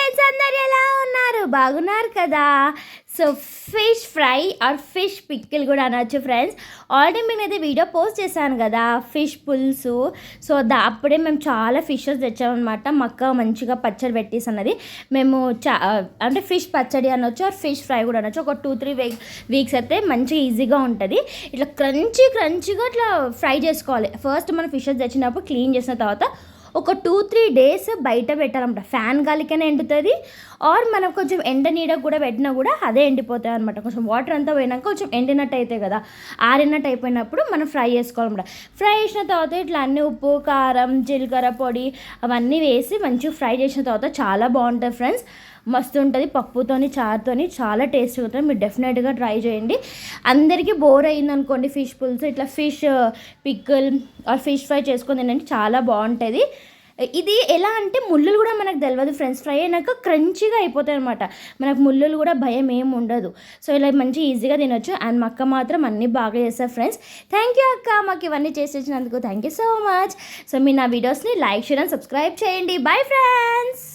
Friends, అందరు ఎలా ఉన్నారు? బాగున్నారు కదా? So fish fry or fish pickle కూడా అనొచ్చు ఫ్రెండ్స్. ఆల్రెడీ నేనైతే వీడియో పోస్ట్ చేశాను కదా, ఫిష్ పులుసు. సో అప్పుడే మేము చాలా ఫిషెస్ తెచ్చామన్నమాట. మక్క మంచిగా పచ్చడి పెట్టేసి అన్నది మేము అంటే ఫిష్ పచ్చడి అనొచ్చు ఆర్ ఫిష్ ఫ్రై కూడా అనొచ్చు. ఒక 2-3 వీక్స్ అయితే మంచిగా ఈజీగా ఉంటుంది. ఇట్లా క్రంచీగా ఇట్లా ఫ్రై చేసుకోవాలి. ఫస్ట్ మనం ఫిషెస్ తెచ్చినప్పుడు క్లీన్ చేసిన తర్వాత ఒక 2-3 డేస్ బయట పెట్టాలన్నమాట. ఫ్యాన్ గాలికైనా ఎండుతుంది, ఆర్ మనం కొంచెం ఎండ నీడ కూడా పెట్టినా కూడా అదే ఎండిపోతాయి అనమాట. కొంచెం వాటర్ అంతా పోయినాక కొంచెం ఎండినట్టు అవుతాయి కదా, ఆరినట్టు అయిపోయినప్పుడు మనం ఫ్రై చేసుకోవాలన్నమాట. ఫ్రై చేసిన తర్వాత ఇట్లా అన్ని ఉప్పు, కారం, జీలకర్ర పొడి అవన్నీ వేసి మంచిగా ఫ్రై చేసిన తర్వాత చాలా బాగుంటుంది ఫ్రెండ్స్. మస్తు ఉంటుంది. పప్పుతోని, చారుతోని చాలా టేస్ట్గా ఉంటుంది. మీరు డెఫినెట్గా ట్రై చేయండి. అందరికీ బోర్ అయింది అనుకోండి ఫిష్ పులుసు, ఇట్లా fish pickle or fish fry చేసుకొని తినండి, చాలా బాగుంటుంది. ఇది ఎలా అంటే ముళ్ళులు కూడా మనకు తెలియదు ఫ్రెండ్స్. ఫ్రై అయినాక క్రంచీగా అయిపోతాయి అనమాట. మనకు ముళ్ళులు కూడా భయం ఏమి ఉండదు. సో ఇలా మంచి ఈజీగా తినొచ్చు. అండ్ మా అక్క మాత్రం అన్నీ బాగా చేస్తారు ఫ్రెండ్స్. థ్యాంక్ యూ అక్క, మాకు ఇవన్నీ చేసి వచ్చినందుకు thank you so much. So మీరు నా వీడియోస్ని లైక్, షేర్ అండ్ సబ్స్క్రైబ్ చేయండి. Bye friends.